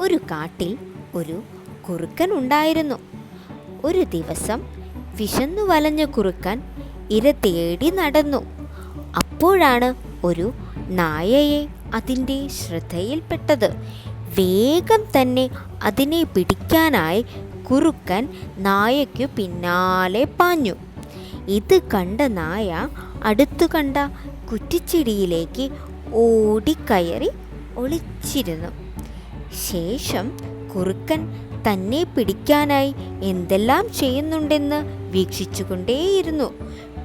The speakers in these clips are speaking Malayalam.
ഒരു കാട്ടിൽ ഒരു കുറുക്കൻ ഉണ്ടായിരുന്നു. ഒരു ദിവസം വിശന്നു വലഞ്ഞ കുറുക്കൻ ഇര തേടി നടന്നു. അപ്പോഴാണ് ഒരു നായയെ അതിൻ്റെ ശ്രദ്ധയിൽപ്പെട്ടത്. വേഗം തന്നെ അതിനെ പിടിക്കാനായി കുറുക്കൻ നായയ്ക്കു പിന്നാലെ പാഞ്ഞു. ഇത് കണ്ട നായ അടുത്തു കണ്ട കുറ്റിച്ചെടിയിലേക്ക് ഓടിക്കയറി ഒളിച്ചിരുന്നു. ശേഷം കുറുക്കൻ തന്നെ പിടിക്കാനായി എന്തെല്ലാം ചെയ്യുന്നുണ്ടെന്ന് വീക്ഷിച്ചുകൊണ്ടേയിരുന്നു.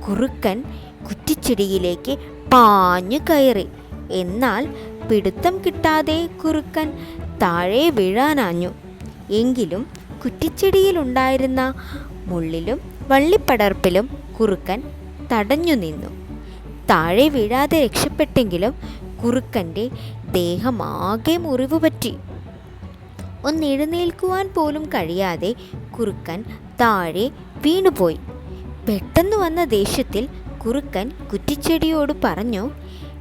കുറുക്കൻ കുറ്റിച്ചെടിയിലേക്ക് പാഞ്ഞു കയറി. എന്നാൽ പിടുത്തം കിട്ടാതെ കുറുക്കൻ താഴെ വീഴാനാഞ്ഞു. എങ്കിലും കുറ്റിച്ചെടിയിലുണ്ടായിരുന്ന മുള്ളിലും വള്ളിപ്പടർപ്പിലും കുറുക്കൻ തടഞ്ഞു നിന്നു. താഴെ വീഴാതെ രക്ഷപ്പെട്ടെങ്കിലും കുറുക്കൻ്റെ ദേഹമാകെ മുറിവ് പറ്റി. ഒന്നെഴുന്നേൽക്കുവാൻ പോലും കഴിയാതെ കുറുക്കൻ താഴെ വീണുപോയി. പെട്ടെന്ന് വന്ന ദേഷ്യത്തിൽ കുറുക്കൻ കുറ്റിച്ചെടിയോട് പറഞ്ഞു,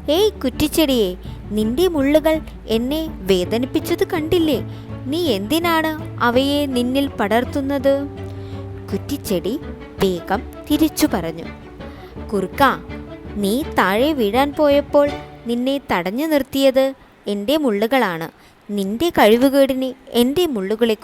"ഏയ് കുറ്റിച്ചെടിയെ, നിന്റെ മുള്ളുകൾ എന്നെ വേദനിപ്പിച്ചത് കണ്ടില്ലേ? നീ എന്തിനാണ് അവയെ നിന്നിൽ പടർത്തുന്നത്?" കുറ്റിച്ചെടി വേഗം തിരിച്ചു പറഞ്ഞു, "കുറുക്കാ, നീ താഴെ വീഴാൻ പോയപ്പോൾ നിന്നെ തടഞ്ഞു നിർത്തിയത് എൻ്റെ മുള്ളുകളാണ്. നിന്റെ കഴിവുകേടിന് എൻ്റെ മുള്ളുകളെ